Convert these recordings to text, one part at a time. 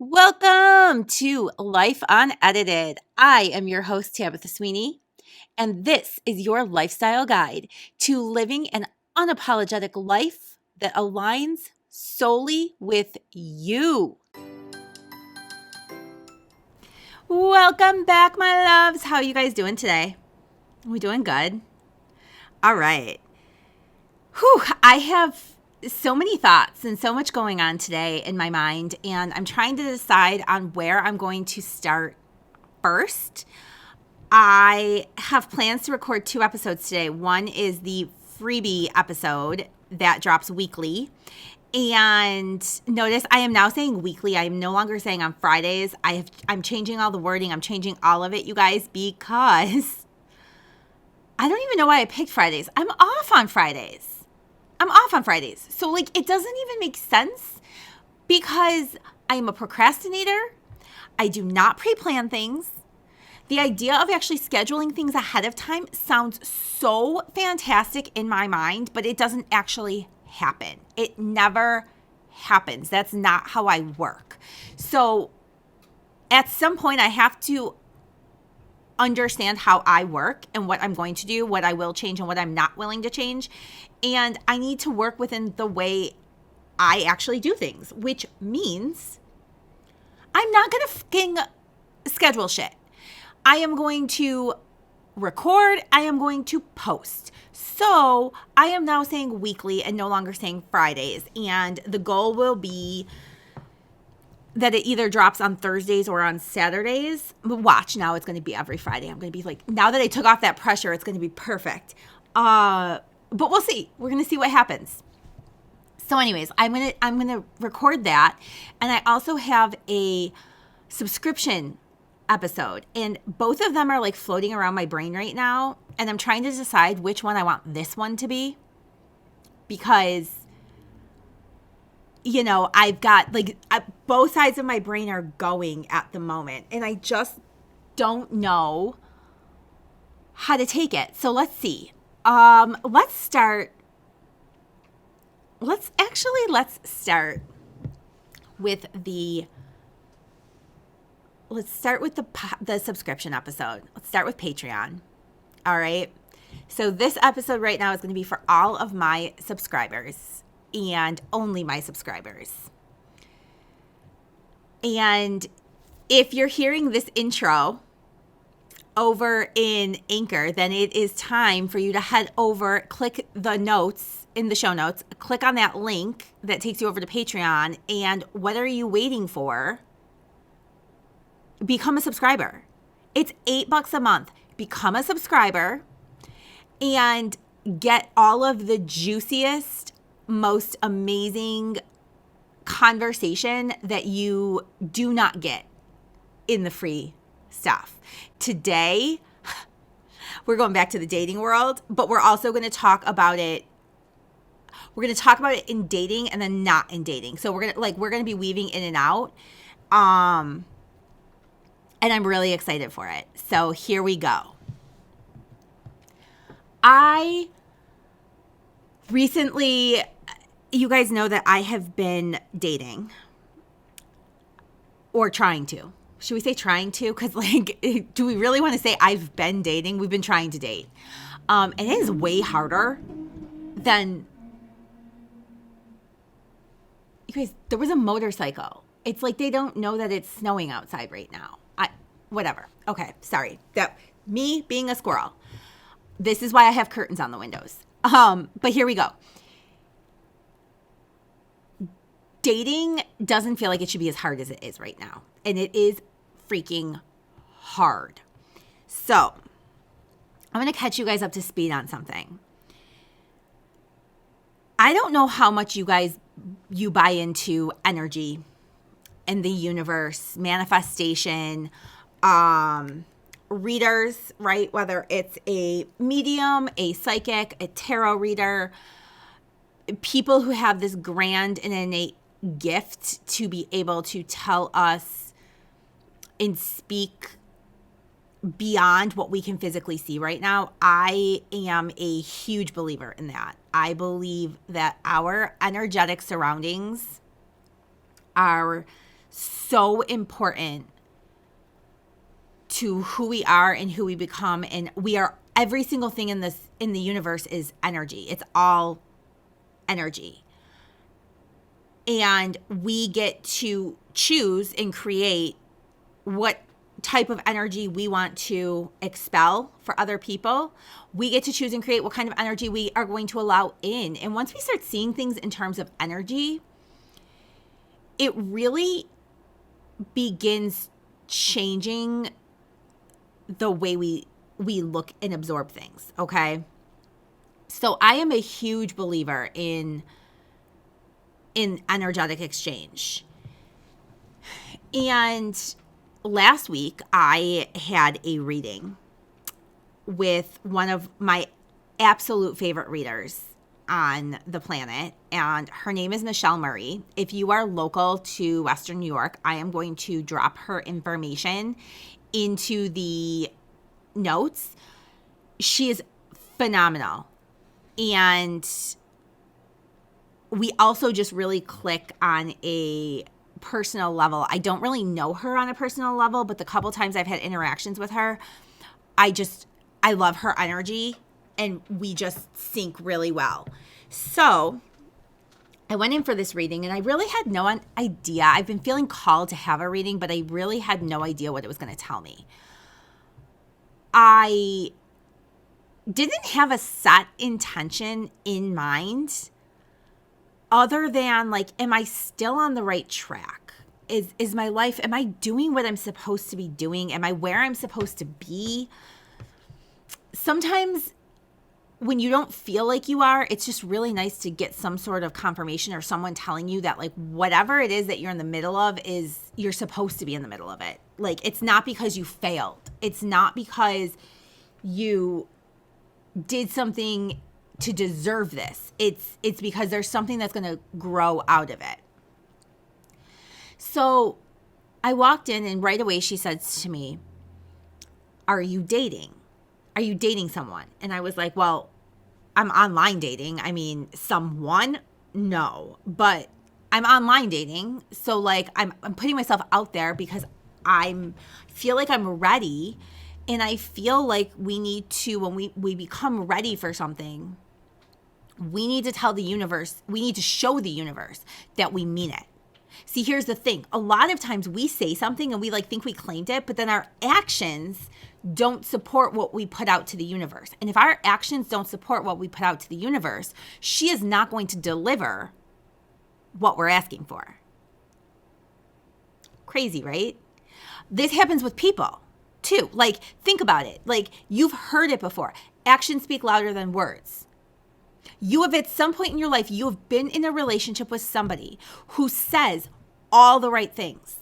Welcome to Life Unedited. I am your host, Tabitha Sweeney, and this is your lifestyle guide to living an unapologetic life that aligns solely with you. Welcome back, my loves. How are you guys doing today? We doing good? All right. Whew, I have so many thoughts and so much going on today in my mind, and I'm trying to decide on where I'm going to start first. I have plans to record 2 episodes today. One is the freebie episode that drops weekly. And notice I am now saying weekly. I am no longer saying on Fridays. I'm changing all the wording. I'm changing all of it, you guys, because I don't even know why I picked Fridays. I'm off on Fridays. So, it doesn't even make sense because I am a procrastinator. I do not pre-plan things. The idea of actually scheduling things ahead of time sounds so fantastic in my mind, but it doesn't actually happen. It never happens. That's not how I work. So, at some point, I have to understand how I work and what I'm going to do, what I will change and what I'm not willing to change. And I need to work within the way I actually do things, which means I'm not going to fucking schedule shit. I am going to record. I am going to post. So I am now saying weekly and no longer saying Fridays. And the goal will be that it either drops on Thursdays or on Saturdays. But watch, now it's going to be every Friday. I'm going to be like, now that I took off that pressure, it's going to be perfect. But we'll see. We're going to see what happens. So anyways, I'm going to record that. And I also have a subscription episode. And both of them are like floating around my brain right now. And I'm trying to decide which one I want this one to be. Because I've got both sides of my brain are going at the moment, and I just don't know how to take it. So let's see. Let's start with the subscription episode. Let's start with Patreon. All right. So this episode right now is going to be for all of my subscribers. And only my subscribers. And if you're hearing this intro over in Anchor, then it is time for you to head over, click the notes in the show notes, click on that link that takes you over to Patreon, and what are you waiting for? Become a subscriber. It's $8 a month. Become a subscriber and get all of the juiciest, most amazing conversation that you do not get in the free stuff. Today, we're going back to the dating world, but we're also going to talk about it. We're going to talk about it in dating and then not in dating. So we're going to be weaving in and out. And I'm really excited for it. So here we go. I recently, you guys know that I have been dating or trying to. Should we say trying to? Because do we really want to say I've been dating? We've been trying to date. And it is way harder than, you guys, there was a motorcycle. It's like they don't know that it's snowing outside right now. Whatever. Okay, sorry. That me being a squirrel. This is why I have curtains on the windows. But here we go. Dating doesn't feel like it should be as hard as it is right now. And it is freaking hard. So I'm going to catch you guys up to speed on something. I don't know how much you buy into energy and the universe, manifestation, readers, right? Whether it's a medium, a psychic, a tarot reader, people who have this grand and innate gift to be able to tell us and speak beyond what we can physically see right now. I am a huge believer in that. I believe that our energetic surroundings are so important to who we are and who we become. And we are, every single thing in the universe is energy. It's all energy. And we get to choose and create what type of energy we want to expel for other people. We get to choose and create what kind of energy we are going to allow in. And once we start seeing things in terms of energy, it really begins changing the way we look and absorb things, okay? So I am a huge believer in energetic exchange. And last week I had a reading with one of my absolute favorite readers on the planet, and her name is Michelle Murray. If you are local to Western New York, I am going to drop her information into the notes. She is phenomenal. And we also just really click on a personal level. I don't really know her on a personal level, but the couple times I've had interactions with her, I love her energy, and we just sync really well. So I went in for this reading, and I really had no idea. I've been feeling called to have a reading, but I really had no idea what it was going to tell me. I didn't have a set intention in mind other than, like, am I still on the right track? Is my life, am I doing what I'm supposed to be doing? Am I where I'm supposed to be? Sometimes when you don't feel like you are, it's just really nice to get some sort of confirmation or someone telling you that, like, whatever it is that you're in the middle of is, you're supposed to be in the middle of it. Like, it's not because you failed. It's not because you did something to deserve this. It's because there's something that's going to grow out of it. So I walked in, and right away she says to me, "Are you dating? Are you dating someone?" And I was like, well, I'm online dating. I mean, someone? No. But I'm online dating. So, like, I'm putting myself out there because I feel like I'm ready. And I feel like we need to, when we become ready for something, we need to tell the universe, we need to show the universe that we mean it. See, here's the thing. A lot of times we say something and we, like, think we claimed it, but then our actions don't support what we put out to the universe. And if our actions don't support what we put out to the universe, she is not going to deliver what we're asking for. Crazy, right? This happens with people too. Like, think about it. Like, you've heard it before. Actions speak louder than words. You have, at some point in your life, you have been in a relationship with somebody who says all the right things,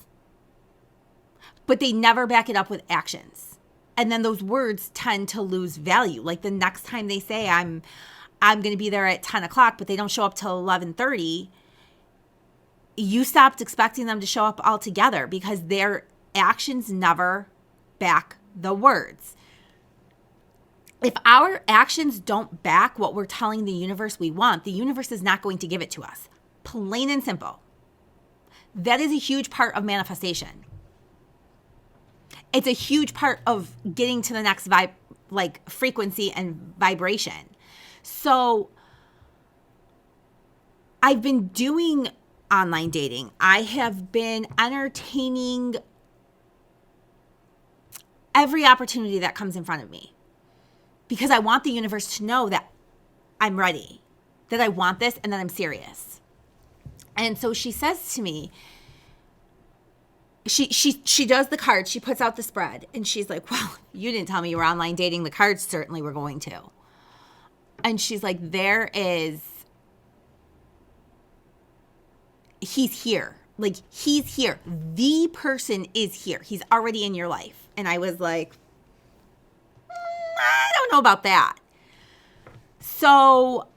but they never back it up with actions. And then those words tend to lose value. Like, the next time they say, I'm going to be there at 10 o'clock, but they don't show up till 11:30, you stopped expecting them to show up altogether because their actions never back the words. If our actions don't back what we're telling the universe we want, the universe is not going to give it to us. Plain and simple. That is a huge part of manifestation. It's a huge part of getting to the next frequency and vibration. So I've been doing online dating. I have been entertaining every opportunity that comes in front of me because I want the universe to know that I'm ready, that I want this, and that I'm serious. And so she says to me, she does the cards, she puts out the spread, and she's like, well, you didn't tell me you were online dating. The cards certainly were going to. And she's like, he's here. Like, he's here. The person is here. He's already in your life. And I was like, I don't know about that. So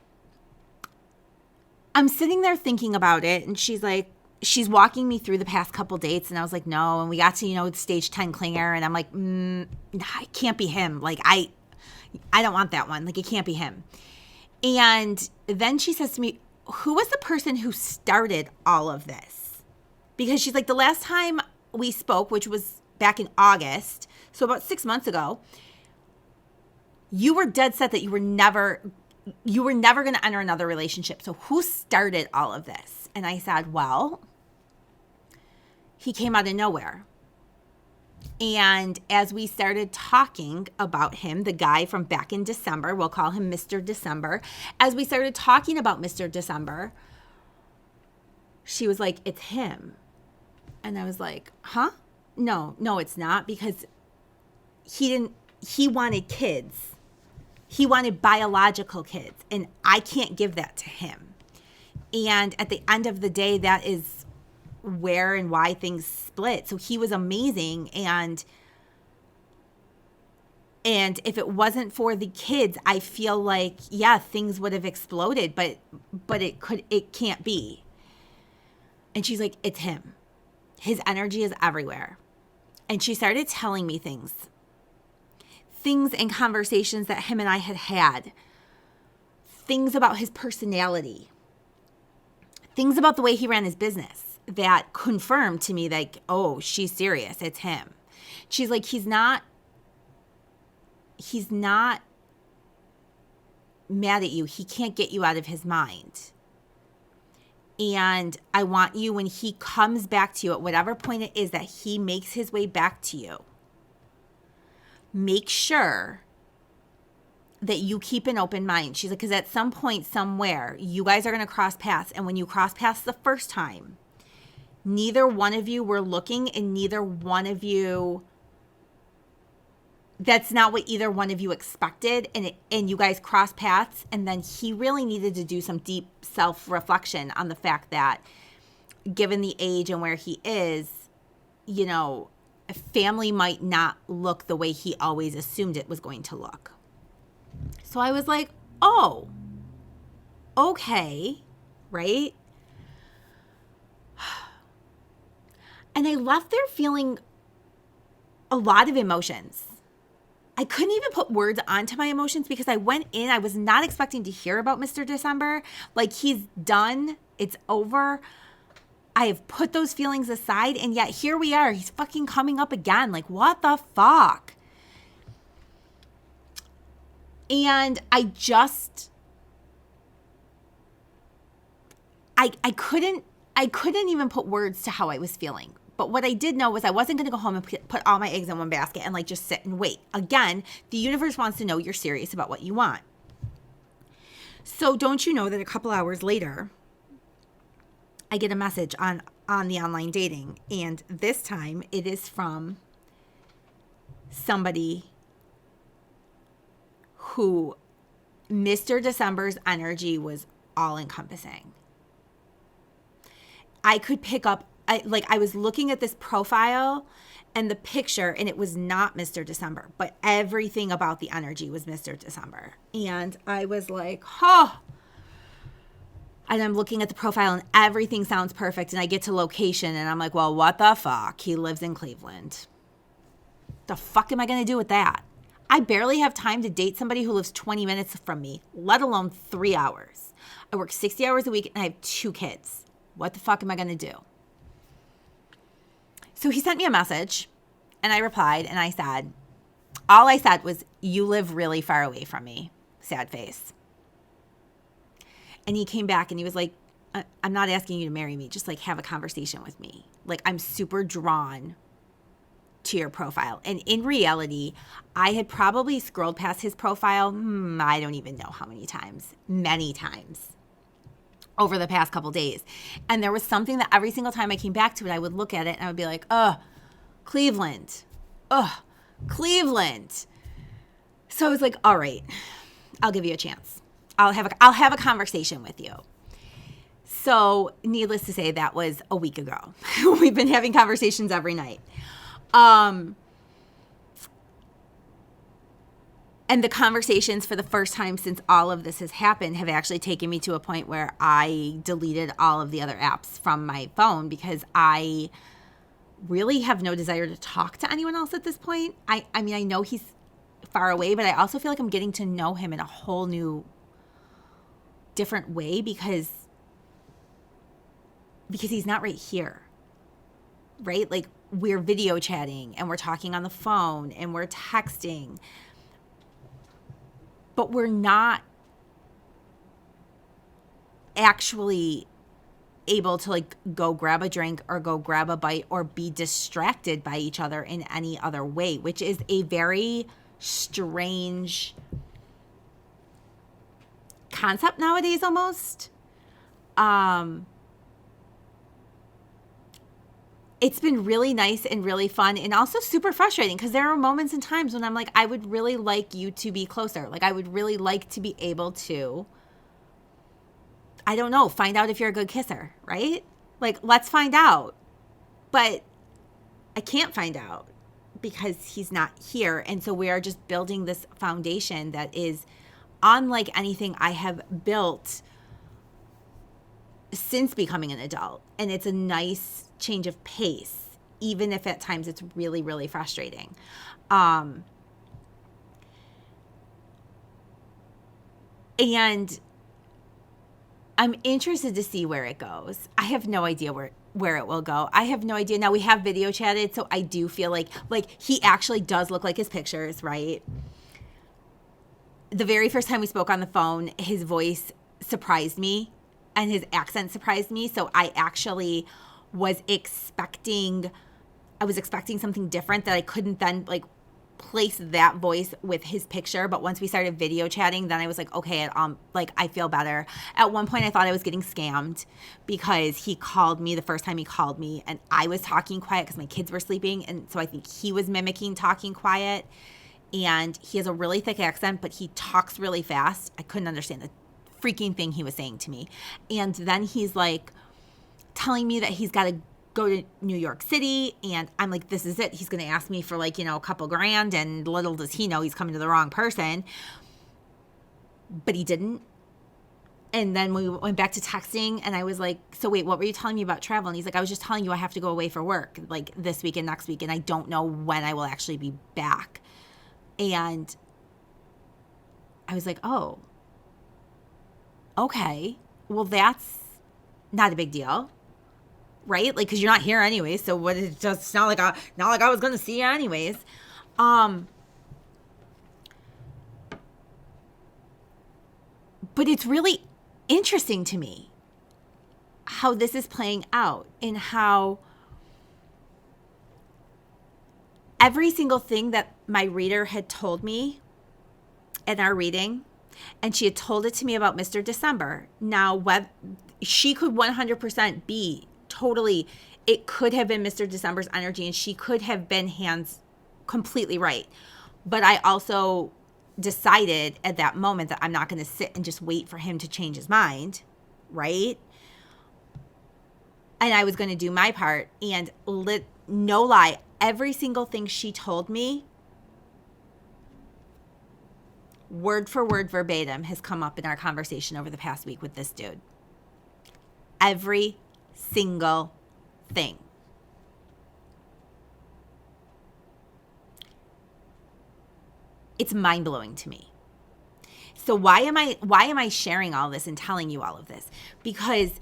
I'm sitting there thinking about it, and she's like, she's walking me through the past couple dates, and I was like, no. And we got to, stage 10 clinger, and I'm like, it can't be him. Like, I don't want that one. Like, it can't be him. And then she says to me, who was the person who started all of this? Because she's like, the last time we spoke, which was back in August, so about 6 months ago, you were dead set that you were never going to enter another relationship. So who started all of this? And I said, well, he came out of nowhere. And as we started talking about him, the guy from back in December, we'll call him Mr. December. As we started talking about Mr. December, she was like, it's him. And I was like, huh? No, it's not, because he wanted kids. He wanted biological kids, and I can't give that to him. And at the end of the day, that is where and why things split. So he was amazing, and if it wasn't for the kids, I feel like, yeah, things would have exploded, but it can't be. And she's like, it's him. His energy is everywhere. And she started telling me things and conversations that him and I had, things about his personality, things about the way he ran his business that confirmed to me, like, oh, she's serious. It's him. She's like, he's not mad at you. He can't get you out of his mind. And I want you, when he comes back to you at whatever point it is that he makes his way back to you, make sure that you keep an open mind. She's like, because at some point somewhere, you guys are going to cross paths. And when you cross paths the first time, neither one of you were looking, and neither one of you, that's not what either one of you expected. And you guys cross paths. And then he really needed to do some deep self-reflection on the fact that, given the age and where he is, you know, family might not look the way he always assumed it was going to look. So I was like, oh, okay, right? And I left there feeling a lot of emotions. I couldn't even put words onto my emotions, because I went in, I was not expecting to hear about Mr. December. Like, he's done, it's over. I have put those feelings aside, and yet here we are. He's fucking coming up again. Like, what the fuck? And I couldn't even put words to how I was feeling. But what I did know was I wasn't going to go home and put all my eggs in one basket and like just sit and wait. Again, the universe wants to know you're serious about what you want. So don't you know that a couple hours later, I get a message on the online dating, and this time it is from somebody who Mr. December's energy was all encompassing. I could pick up, I was looking at this profile and the picture, and it was not Mr. December, but everything about the energy was Mr. December. And I was like, oh. And I'm looking at the profile and everything sounds perfect. And I get to location and I'm like, well, what the fuck? He lives in Cleveland. The fuck am I going to do with that? I barely have time to date somebody who lives 20 minutes from me, let alone 3 hours. I work 60 hours a week and I have 2 kids. What the fuck am I going to do? So he sent me a message and I replied and I said, all I said was, you live really far away from me. Sad face. And he came back and he was like, I'm not asking you to marry me. Just like have a conversation with me. Like, I'm super drawn to your profile. And in reality, I had probably scrolled past his profile, I don't even know how many times over the past couple days. And there was something that every single time I came back to it, I would look at it and I would be like, Cleveland. Cleveland. So I was like, all right, I'll give you a chance. I'll have a conversation with you. So needless to say, that was a week ago. We've been having conversations every night. And the conversations for the first time since all of this has happened have actually taken me to a point where I deleted all of the other apps from my phone because I really have no desire to talk to anyone else at this point. I mean, I know he's far away, but I also feel like I'm getting to know him in a whole new, different way because he's not right here. right? Like we're video chatting and we're talking on the phone and we're texting, but we're not actually able to like go grab a drink or go grab a bite or be distracted by each other in any other way, which is a very strange concept nowadays almost. It's been really nice and really fun and also super frustrating because there are moments and times when I'm like, I would really like you to be closer. Like I would really like to be able to, I don't know, find out if you're a good kisser, right? Like, let's find out. But I can't find out because he's not here. And so we are just building this foundation that is unlike anything I have built since becoming an adult. And it's a nice change of pace, even if at times it's really, really frustrating. And I'm interested to see where it goes. I have no idea where it will go. I have no idea. Now we have video chatted, so I do feel like he actually does look like his pictures, right? The very first time we spoke on the phone, his voice surprised me and his accent surprised me. So I actually was expecting something different that I couldn't then like place that voice with his picture. But once we started video chatting, then I was like, okay, like I feel better. At one point I thought I was getting scammed because he called me the first time he called me and I was talking quiet because my kids were sleeping. And so I think he was mimicking talking quiet, and he has a really thick accent, but he talks really fast. I couldn't understand the freaking thing he was saying to me. And then he's like telling me that he's got to go to New York City, and I'm like, this is it. He's going to ask me for like, a couple grand, and little does he know he's coming to the wrong person. But he didn't. And then we went back to texting, and I was like, so wait, what were you telling me about travel? And he's like, I was just telling you I have to go away for work like this week and next week, and I don't know when I will actually be back. And I was like, oh, okay, well, that's not a big deal. Right? Like, cause you're not here anyways. So what, it's not like I was going to see you anyways. But it's really interesting to me how this is playing out and how every single thing that my reader had told me in our reading, and she had told it to me about Mr. December. Now, she could 100% be totally, it could have been Mr. December's energy, and she could have been hands completely right. But I also decided at that moment that I'm not going to sit and just wait for him to change his mind, right? And I was going to do my part. And no lie, every single thing she told me, word for word verbatim, has come up in our conversation over the past week with this dude. Every single thing. It's mind-blowing to me. So why am I sharing all this and telling you all of this? Because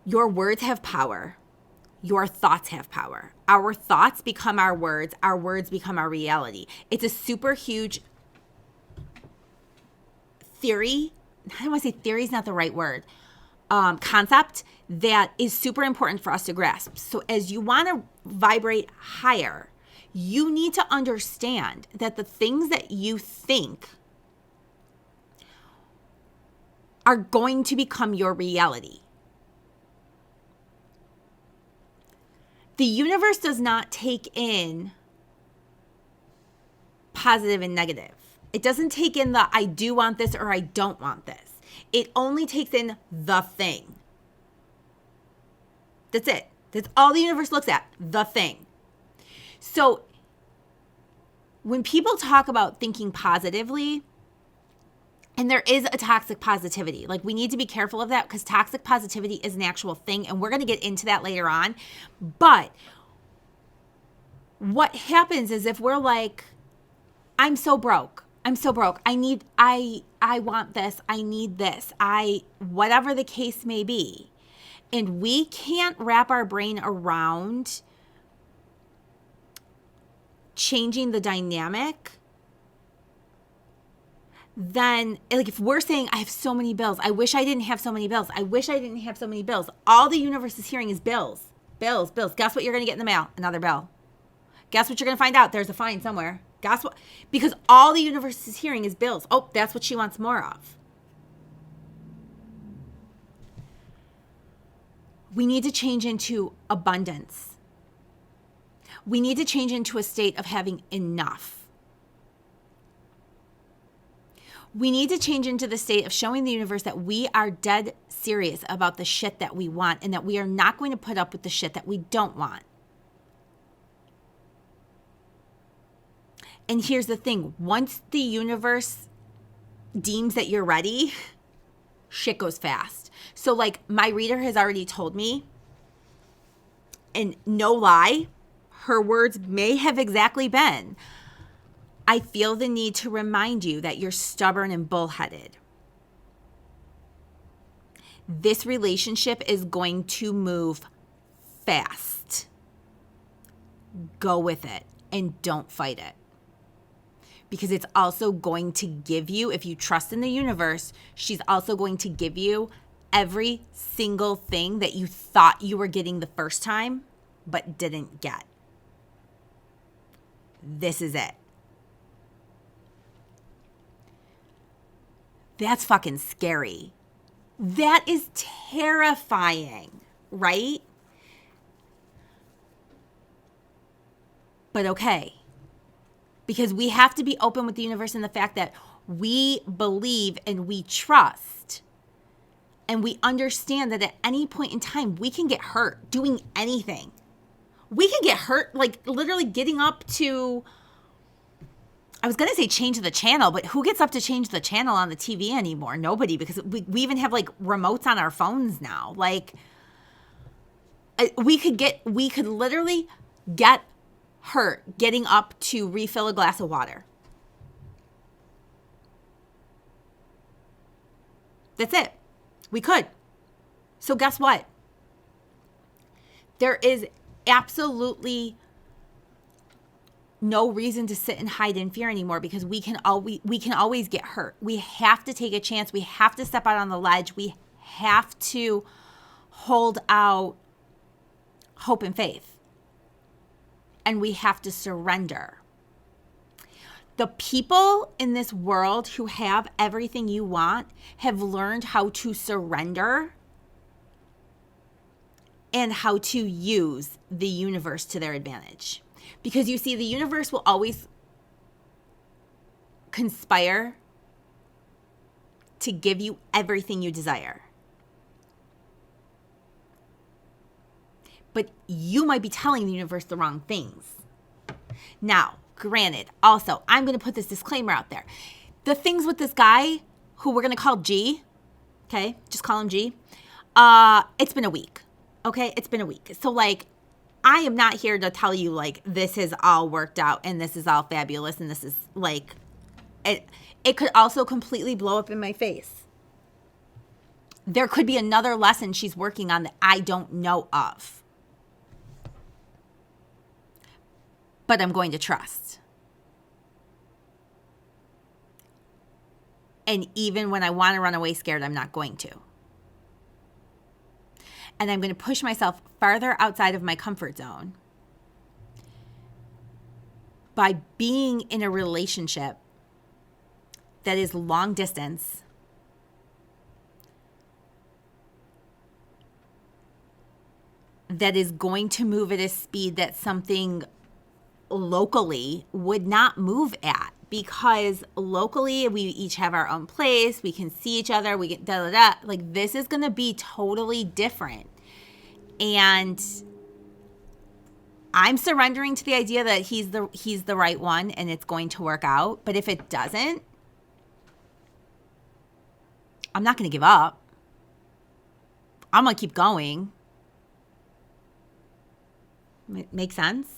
your words have power. Your thoughts have power. Our thoughts become our words become our reality. It's a super huge theory. I don't want to say theory is not the right word. Concept that is super important for us to grasp. So as you want to vibrate higher, you need to understand that the things that you think are going to become your reality. The universe does not take in positive and negative. It doesn't take in the I do want this or I don't want this. It only takes in the thing. That's it. That's all the universe looks at, the thing. So when people talk about thinking positively, and there is a toxic positivity, like we need to be careful of that because toxic positivity is an actual thing, and we're going to get into that later on. But what happens is if we're like, I'm so broke. I want this. I need this. Whatever the case may be. and we can't wrap our brain around changing the dynamic, then like if we're saying, I have so many bills, I wish I didn't have so many bills, I wish I didn't have so many bills, all the universe is hearing is bills, bills, bills. Guess what you're going to get in the mail? Another bill. Guess what you're going to find out? There's a fine somewhere. Guess what? Because all the universe is hearing is bills. Oh, that's what she wants more of. We need to change into abundance. We need to change into a state of having enough. We need to change into the state of showing the universe that we are dead serious about the shit that we want and that we are not going to put up with the shit that we don't want. And here's the thing. Once the universe deems that you're ready, shit goes fast. So like my reader has already told me, and no lie, her words may have exactly been, I feel the need to remind you that you're stubborn and bullheaded. This relationship is going to move fast. Go with it and don't fight it. Because it's also going to give you, if you trust in the universe, she's also going to give you every single thing that you thought you were getting the first time, but didn't get. This is it. That's fucking scary. That is terrifying, right? But okay. Because we have to be open with the universe in the fact that we believe and we trust. And we understand that at any point in time, we can get hurt doing anything. We can get hurt, like literally getting up to, I was going to say change the channel, but who gets up to change the channel on the TV anymore? Nobody, because we even have like remotes on our phones now. Like we could literally get hurt getting up to refill a glass of water. That's it. We could. So guess what? There is absolutely no reason to sit and hide in fear anymore because we can always get hurt. We have to take a chance. We have to step out on the ledge. We have to hold out hope and faith. And we have to surrender. The people in this world who have everything you want have learned how to surrender and how to use the universe to their advantage. Because you see, the universe will always conspire to give you everything you desire. But you might be telling the universe the wrong things. Now, granted, also, I'm going to put this disclaimer out there. The things with this guy, who we're going to call G, okay, just call him G, it's been a week, okay? It's been a week. So, like, I am not here to tell you, like, this is all worked out and this is all fabulous and this is, like, it could also completely blow up in my face. There could be another lesson she's working on that I don't know of. But I'm going to trust. And even when I want to run away scared, I'm not going to. And I'm going to push myself farther outside of my comfort zone by being in a relationship that is long distance, that is going to move at a speed that something locally would not move at, because locally we each have our own place, we can see each other, we get like this is going to be totally different. And I'm surrendering to the idea that he's the right one and it's going to work out. But if it doesn't, I'm not going to give up. I'm going to keep going. Make sense?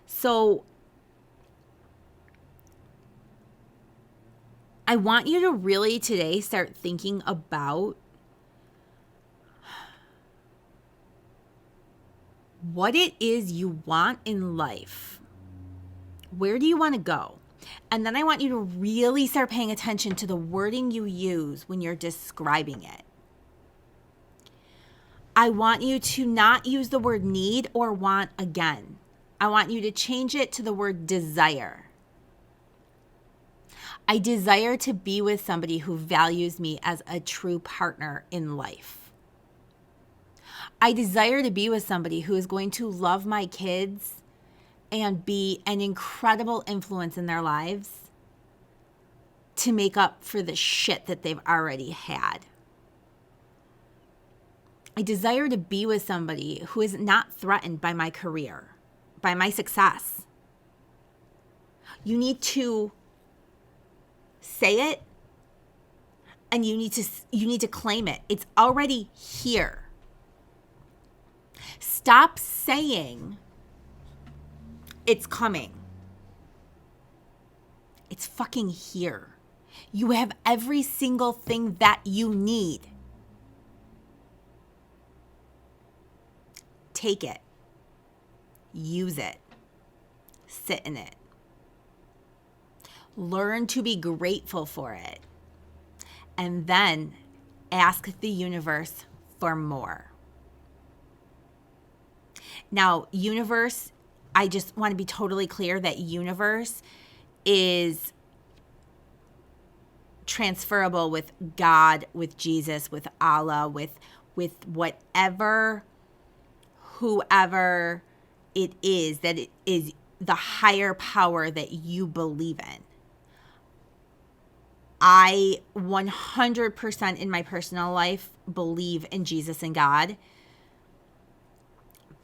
So I want you to really today start thinking about what it is you want in life. Where do you want to go? And then I want you to really start paying attention to the wording you use when you're describing it. I want you to not use the word need or want again. I want you to change it to the word desire. I desire to be with somebody who values me as a true partner in life. I desire to be with somebody who is going to love my kids and be an incredible influence in their lives to make up for the shit that they've already had. I desire to be with somebody who is not threatened by my career, by my success. You need to say it, and you need to claim it. It's already here. Stop saying it's coming. It's fucking here. You have every single thing that you need. Take it. Use it. Sit in it. Learn to be grateful for it. And then ask the universe for more. Now, universe, I just want to be totally clear that universe is transferable with God, with Jesus, with Allah, with whatever, whoever it is, that it is the higher power that you believe in. I 100% in my personal life believe in Jesus and God.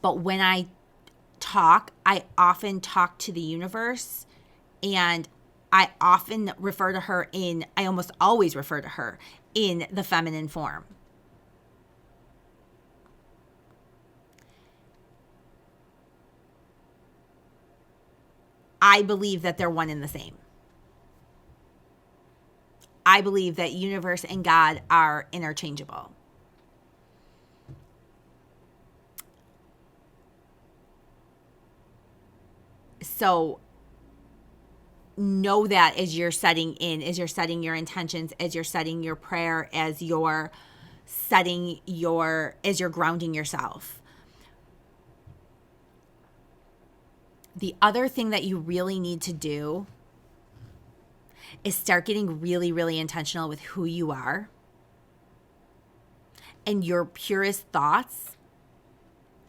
But when I talk, I often talk to the universe, and I often refer to her I almost always refer to her in the feminine form. I believe that they're one and the same. I believe that universe and God are interchangeable. So know that as you're setting your intentions, as you're setting your prayer, as you're grounding yourself. The other thing that you really need to do is start getting really, really intentional with who you are and your purest thoughts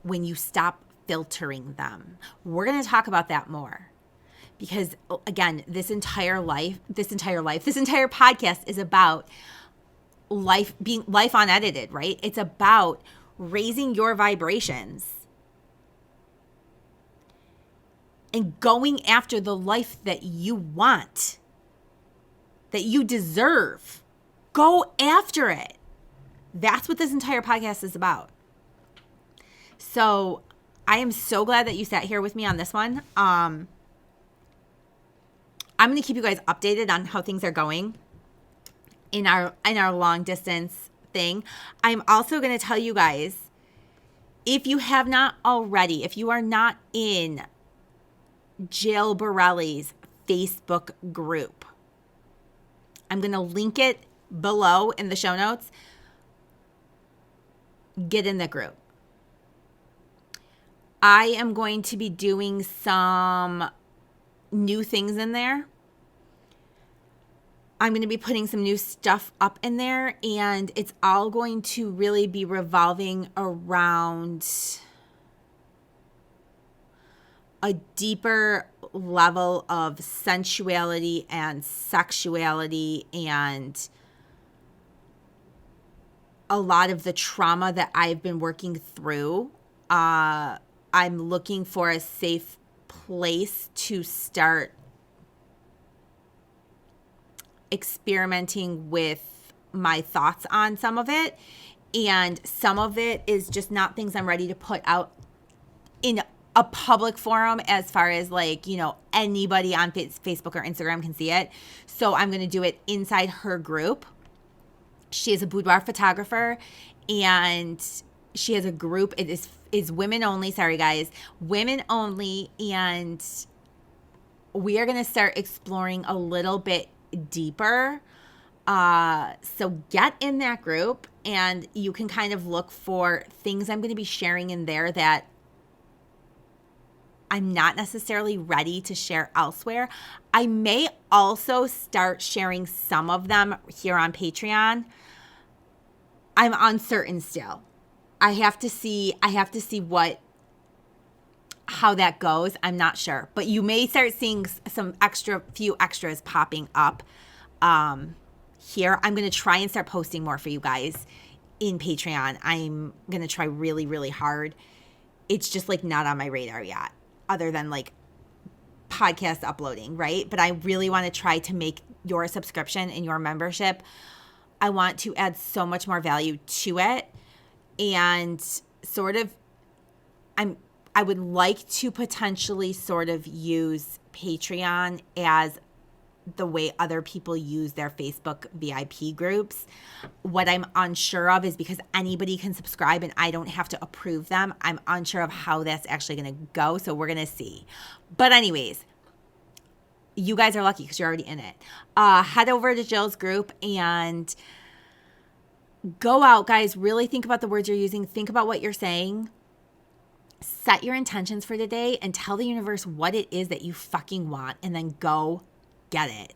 when you stop filtering them. We're going to talk about that more because, again, this entire podcast is about life being life unedited, right? It's about raising your vibrations and going after the life that you want, that you deserve. Go after it. That's what this entire podcast is about. So I am so glad that you sat here with me on this one. I'm going to keep you guys updated on how things are going in our long distance thing. I'm also going to tell you guys, if you have not already, if you are not in Jill Borelli's Facebook group, I'm going to link it below in the show notes. Get in the group. I am going to be doing some new things in there. I'm going to be putting some new stuff up in there, and it's all going to really be revolving around a deeper level of sensuality and sexuality and a lot of the trauma that I've been working through. I'm looking for a safe place to start experimenting with my thoughts on some of it. And some of it is just not things I'm ready to put out in a public forum as far as anybody on Facebook or Instagram can see it. So I'm going to do it inside her group. She is a boudoir photographer, and She has a group. It is women only. Sorry, guys. Women only. And we are going to start exploring a little bit deeper. So get in that group and you can kind of look for things I'm going to be sharing in there that I'm not necessarily ready to share elsewhere. I may also start sharing some of them here on Patreon. I'm uncertain still. I have to see how that goes. I'm not sure, but you may start seeing some few extras popping up here. I'm going to try and start posting more for you guys in Patreon. I'm going to try really, really hard. It's just like not on my radar yet, other than like podcast uploading, right? But I really want to try to make your subscription and your membership, I want to add so much more value to it. And sort of, I would like to potentially sort of use Patreon as the way other people use their Facebook VIP groups. What I'm unsure of is because anybody can subscribe and I don't have to approve them. I'm unsure of how that's actually going to go. So we're going to see. But anyways, you guys are lucky because you're already in it. Head over to Jill's group and go out, guys. Really think about the words you're using. Think about what you're saying. Set your intentions for today and tell the universe what it is that you fucking want and then go get it.